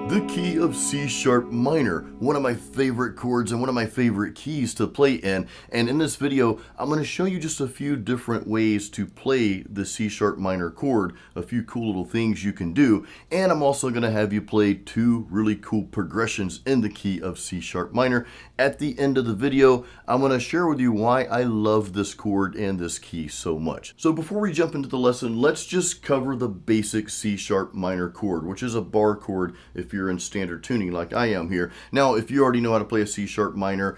The key of C sharp minor, one of my favorite chords and one of my favorite keys to play in. And in this video, I'm going to show you just a few different ways to play the C sharp minor chord, a few cool little things you can do. And I'm also going to have you play two really cool progressions in the key of C sharp minor. At the end of the video, I'm going to share with you why I love this chord and this key so much. So before we jump into the lesson, let's just cover the basic C sharp minor chord, which is a bar chord if you're in standard tuning like I am here. Now, if you already know how to play a C sharp minor,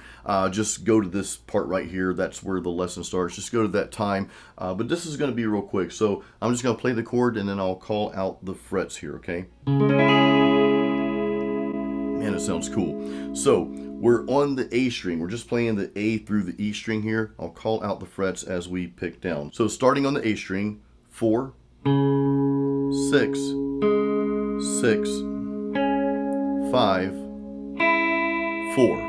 just go to this part right here. That's where the lesson starts. Just go to that time. But this is going to be real quick. So I'm just going to play the chord and then I'll call out the frets here, okay? Man, it sounds cool. So we're on the A string. We're just playing the A through the E string here. I'll call out the frets as we pick down. So starting on the A string, 4, 6, 6, 5, 4.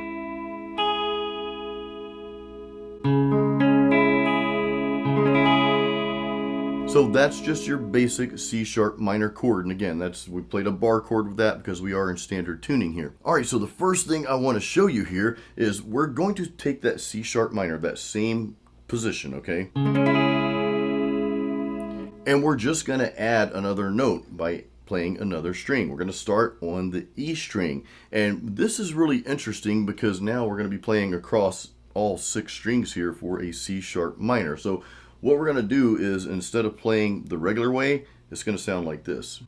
So that's just your basic C sharp minor chord. And again, we played a bar chord with that because we are in standard tuning here. All right, so the first thing I want to show you here is we're going to take that C sharp minor, that same position, okay? And we're just going to add another note by playing another string. We're going to start on the E string. And this is really interesting because now we're going to be playing across all 6 strings here for a C sharp minor. So what we're going to do is, instead of playing the regular way, it's going to sound like this.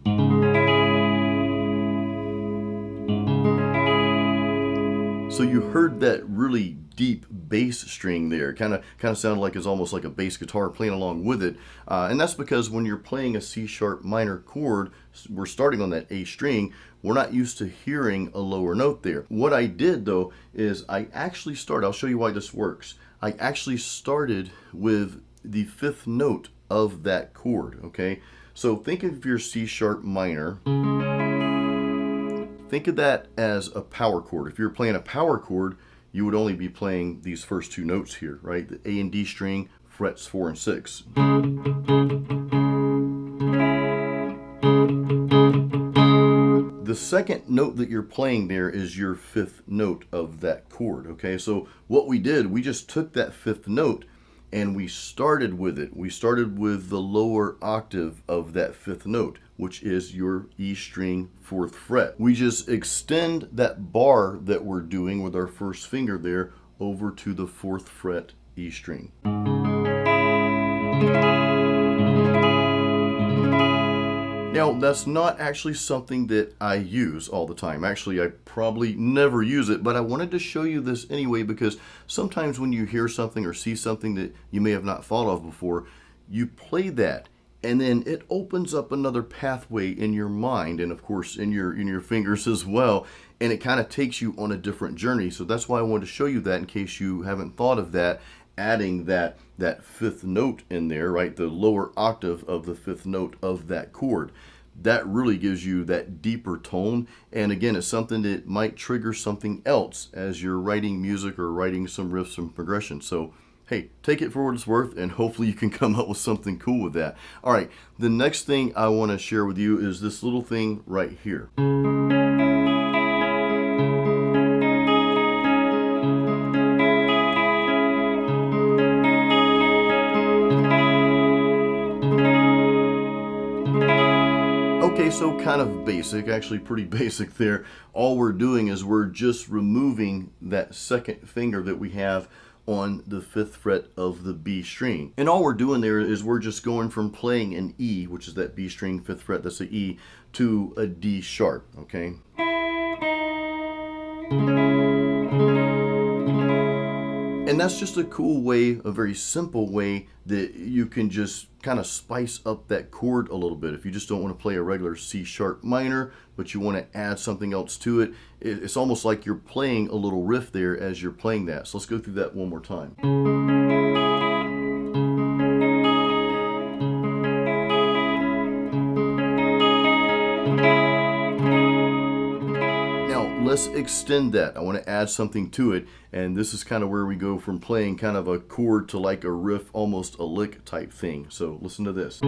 So you heard that really deep bass string there. Kind of sounded like it's almost like a bass guitar playing along with it. And that's because when you're playing a C sharp minor chord, we're starting on that A string, we're not used to hearing a lower note there. What I did though is I'll show you why this works. I actually started with the 5th note of that chord, okay? So think of your C sharp minor. Think of that as a power chord. If you're playing a power chord, you would only be playing these first 2 notes here, right? The A and D string, frets 4 and 6. The second note that you're playing there is your 5th note of that chord, okay? So what we did, we just took that 5th note and we started with it. We started with the lower octave of that 5th note, which is your E string 4th fret. We just extend that bar that we're doing with our first finger there over to the 4th fret E string. Now, that's not actually something that I use all the time. Actually, I probably never use it, but I wanted to show you this anyway because sometimes when you hear something or see something that you may have not thought of before, you play that and then it opens up another pathway in your mind and of course in your fingers as well, and it kind of takes you on a different journey. So that's why I wanted to show you that in case you haven't thought of that, adding that 5th note in there, right? The lower octave of the 5th note of that chord. That really gives you that deeper tone. And again, it's something that might trigger something else as you're writing music or writing some riffs and progressions. So hey, take it for what it's worth and hopefully you can come up with something cool with that. All right, the next thing I want to share with you is this little thing right here. Okay, so kind of basic, actually pretty basic there. All we're doing is we're just removing that 2nd finger that we have on the 5th fret of the B string. And all we're doing there is we're just going from playing an E, which is that B string 5th fret, that's the E, to a D sharp, okay? And that's just a cool way, a very simple way that you can just kind of spice up that chord a little bit. If you just don't want to play a regular C sharp minor, but you want to add something else to it, it's almost like you're playing a little riff there as you're playing that. So let's go through that one more time. let's extend that. I want to add something to it, and this is kind of where we go from playing kind of a chord to like a riff, almost a lick type thing. So listen to this.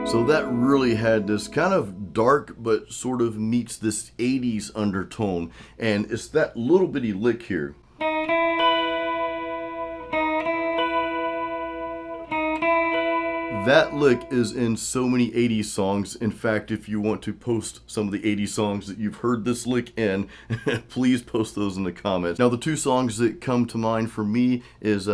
So that really had this kind of dark, but sort of meets this 80s undertone. And it's that little bitty lick here. That lick is in so many 80s songs. In fact, if you want to post some of the 80s songs that you've heard this lick in, please post those in the comments. Now, the two songs that come to mind for me is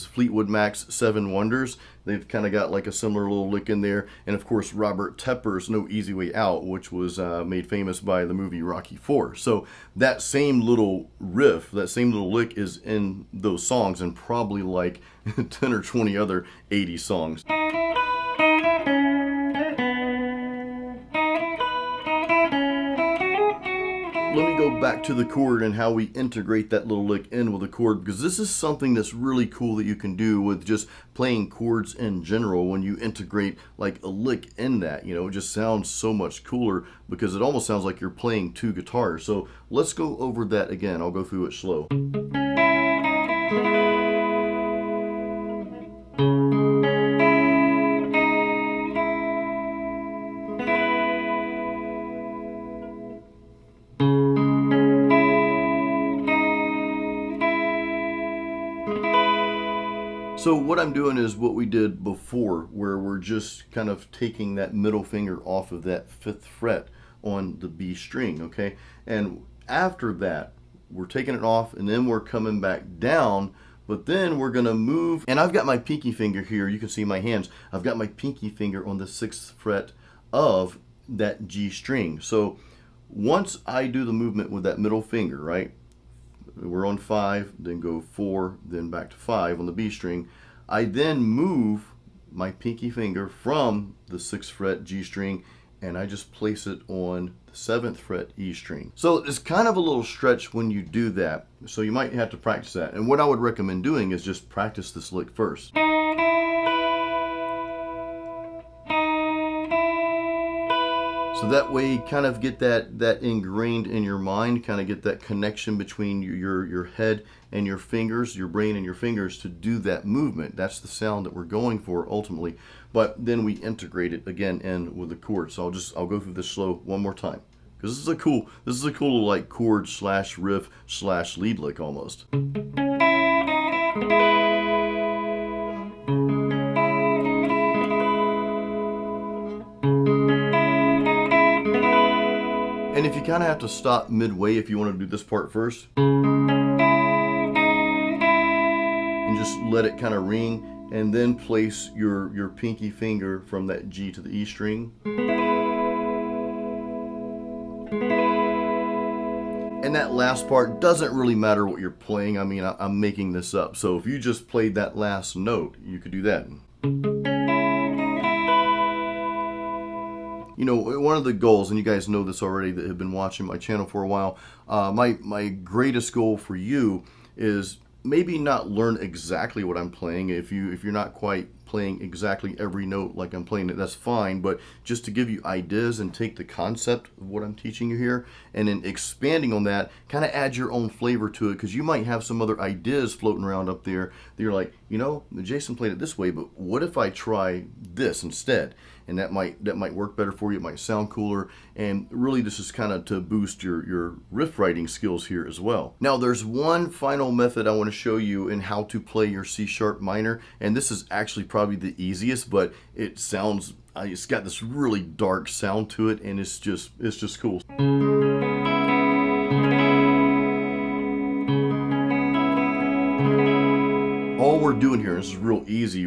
Fleetwood Mac's Seven Wonders. They've kind of got like a similar little lick in there. And of course, Robert Tepper's No Easy Way Out, which was made famous by the movie Rocky IV. So that same little riff, that same little lick is in those songs, and probably like 10 or 20 other 80s songs. Let me go back to the chord and how we integrate that little lick in with the chord, because this is something that's really cool that you can do with just playing chords in general. When you integrate like a lick in that, you know, it just sounds so much cooler because it almost sounds like you're playing two guitars. So let's go over that again. I'll go through it slow. So what I'm doing is what we did before, where we're just kind of taking that middle finger off of that 5th fret on the B string, okay? And after that, we're taking it off, and then we're coming back down, but then we're gonna move, and I've got my pinky finger here, you can see my hands, I've got my pinky finger on the 6th fret of that G string. So once I do the movement with that middle finger, right? We're on 5, then go 4, then back to 5 on the B string. I then move my pinky finger from the 6th fret G string, and I just place it on the 7th fret E string. So it's kind of a little stretch when you do that, so you might have to practice that. And what I would recommend doing is just practice this lick first. So that way you kind of get that ingrained in your mind, kind of get that connection between your head and your fingers, your brain and your fingers, to do that movement. That's the sound that we're going for ultimately. But then we integrate it again in with the chord. So I'll go through this slow one more time, because this is a cool like chord slash riff slash lead lick almost. And if you kind of have to stop midway if you want to do this part first, and just let it kind of ring, and then place your pinky finger from that G to the E string. And that last part doesn't really matter what you're playing. I mean, I'm making this up. So if you just played that last note, you could do that. You know, one of the goals, and you guys know this already that have been watching my channel for a while, my greatest goal for you is maybe not learn exactly what I'm playing. If you're not quite playing exactly every note like I'm playing it, that's fine, but just to give you ideas and take the concept of what I'm teaching you here, and then expanding on that, kind of add your own flavor to it, because you might have some other ideas floating around up there that you're like, you know, Jason played it this way, but what if I try this instead? And that might work better for you. It might sound cooler. And really, this is kind of to boost your riff writing skills here as well. Now, there's one final method I want to show you in how to play your C sharp minor. And this is actually probably the easiest, but it's got this really dark sound to it, and it's just cool. All we're doing here, this is real easy,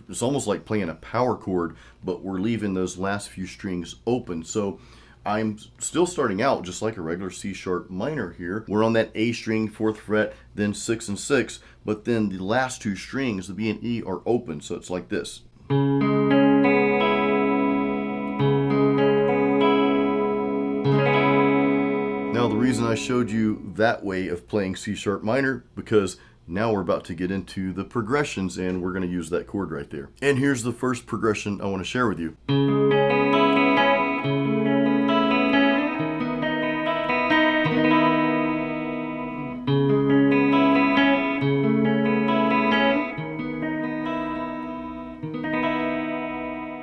it's almost like playing a power chord, but we're leaving those last few strings open. So I'm still starting out just like a regular C sharp minor here. We're on that A string, 4th fret, then 6 and 6, but then the last two strings, the B and E, are open, so it's like this. Now Now the reason I showed you that way of playing C sharp minor, because now we're about to get into the progressions and we're going to use that chord right there. And here's the first progression I want to share with you.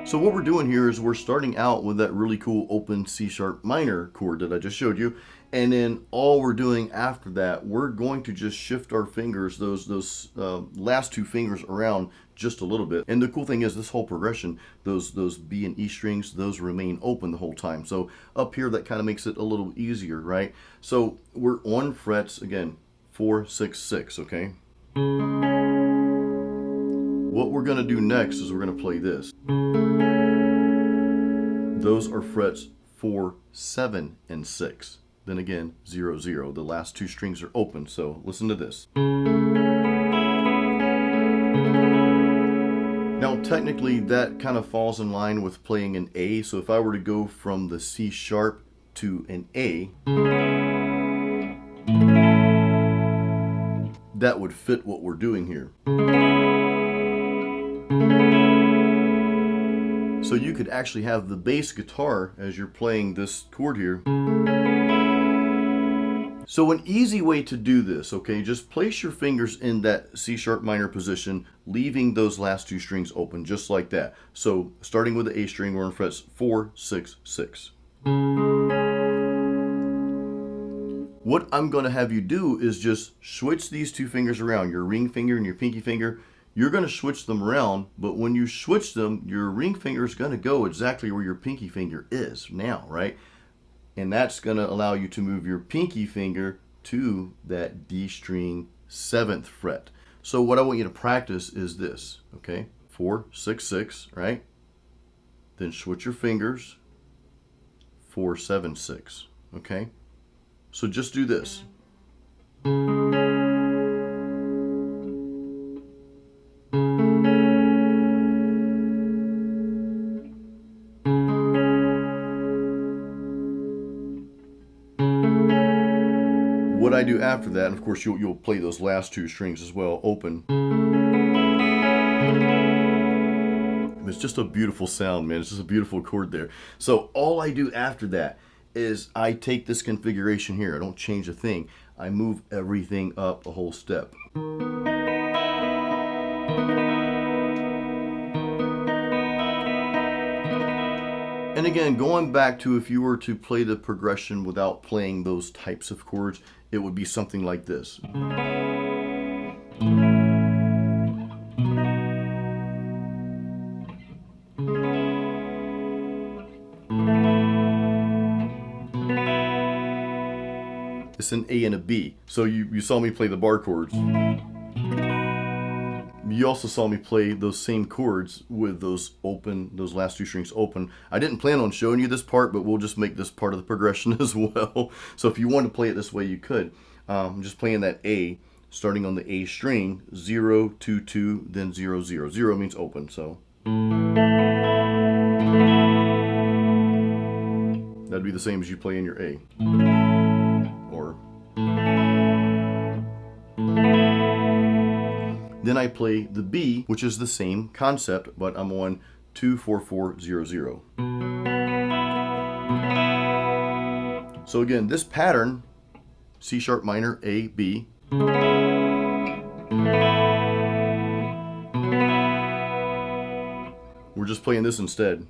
So what we're doing here is we're starting out with that really cool open C sharp minor chord that I just showed you, and then all we're doing after that, we're going to just shift our fingers, those last two fingers, around just a little bit. And the cool thing is this whole progression, those B and E strings, those remain open the whole time. So up here, that kind of makes it a little easier, right? So we're on frets again, 4, 6, 6, okay? What we're going to do next is we're going to play this. Those are frets 4, 7, and 6. Then again, 0, 0. The last two strings are open, so listen to this. Now technically that kind of falls in line with playing an A, so if I were to go from the C sharp to an A, that would fit what we're doing here. So you could actually have the bass guitar as you're playing this chord here. So an easy way to do this, okay, just place your fingers in that C sharp minor position, leaving those last two strings open, just like that. So starting with the A string, we're on frets 4, 6, 6. What I'm going to have you do is just switch these two fingers around, your ring finger and your pinky finger. You're going to switch them around, but when you switch them, your ring finger is going to go exactly where your pinky finger is now, right? And that's going to allow you to move your pinky finger to that D string 7th fret. So what I want you to practice is this, okay? 4, 6, 6, right? Then switch your fingers, 4, 7, 6, okay? So just do this. What I do after that, and of course you'll play those last two strings as well, open. It's just a beautiful sound, man. It's just a beautiful chord there. So all I do after that is I take this configuration here. I don't change a thing. I move everything up a whole step. And again, going back to if you were to play the progression without playing those types of chords, it would be something like this. It's an A and a B. So you saw me play the bar chords. You also saw me play those same chords with those open, those last two strings open. I didn't plan on showing you this part, but we'll just make this part of the progression as well. So if you want to play it this way, you could. I'm just playing that A, starting on the A string, 0, 2, 2, then 0, 0. 0 means open, so. That'd be the same as you play in your A. Or. Then I play the B, which is the same concept, but I'm on 2, 4, 4, 0, 0. So again, this pattern, C sharp minor, A, B. We're just playing this instead.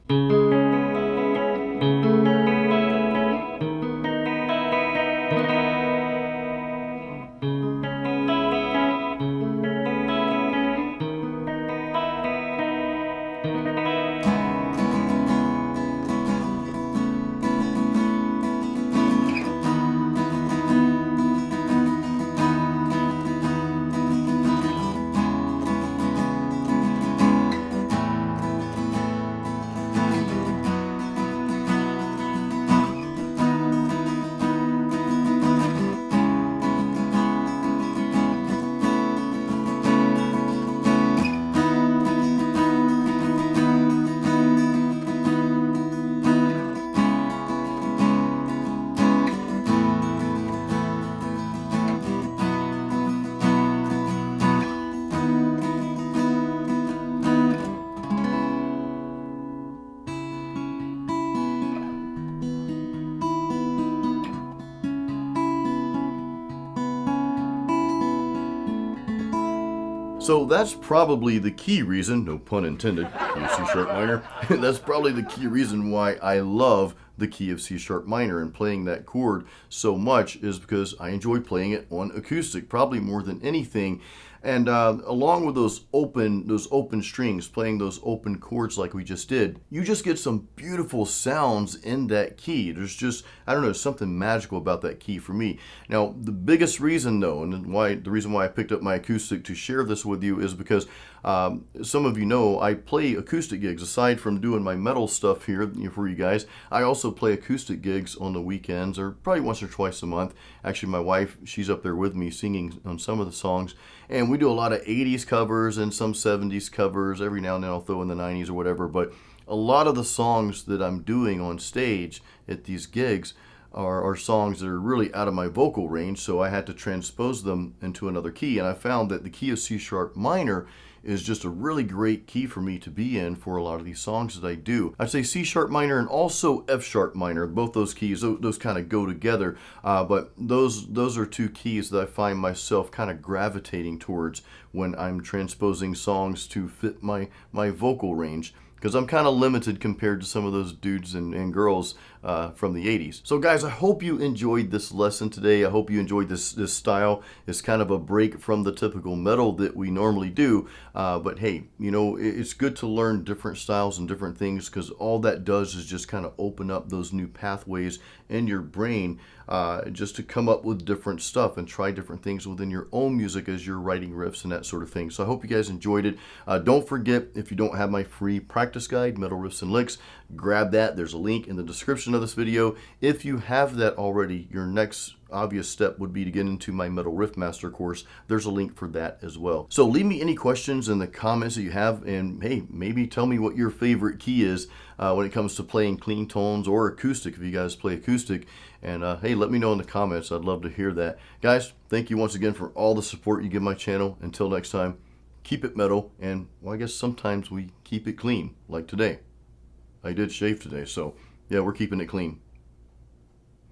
So that's probably the key reason, no pun intended, key of C sharp minor. That's probably the key reason why I love the key of C sharp minor and playing that chord so much, is because I enjoy playing it on acoustic, probably more than anything. And along with those open strings, playing those open chords like we just did, you just get some beautiful sounds in that key. There's just, I don't know, something magical about that key for me. Now, the biggest reason though, and the reason why I picked up my acoustic to share this with you, is because some of you know I play acoustic gigs. Aside from doing my metal stuff here for you guys, I also play acoustic gigs on the weekends, or probably once or twice a month. Actually, my wife, she's up there with me singing on some of the songs. And we do a lot of 80s covers and some 70s covers. Every now and then I'll throw in the 90s or whatever. But a lot of the songs that I'm doing on stage at these gigs are songs that are really out of my vocal range. So I had to transpose them into another key. And I found that the key of C sharp minor is just a really great key for me to be in for a lot of these songs that I do. I'd say C sharp minor and also F sharp minor. Both those keys, those kind of go together. But those are two keys that I find myself kind of gravitating towards when I'm transposing songs to fit my vocal range, because I'm kind of limited compared to some of those dudes and girls from the 80s. So guys, I hope you enjoyed this lesson today. I hope you enjoyed this style. It's kind of a break from the typical metal that we normally do. But hey, you know, it's good to learn different styles and different things, because all that does is just kind of open up those new pathways in your brain, just to come up with different stuff and try different things within your own music as you're writing riffs and that sort of thing. So I hope you guys enjoyed it. Don't forget, if you don't have my free practice guide, Metal Riffs and Licks, grab that. There's a link in the description of this video. If you have that already, your next obvious step would be to get into my Metal Riff Master course. There's a link for that as well. So leave me any questions in the comments that you have, and hey, maybe tell me what your favorite key is when it comes to playing clean tones or acoustic, if you guys play acoustic. And hey, let me know in the comments. I'd love to hear that. Guys, thank you once again for all the support you give my channel. Until next time, keep it metal, and well, I guess sometimes we keep it clean, like today. I did shave today, so yeah, we're keeping it clean.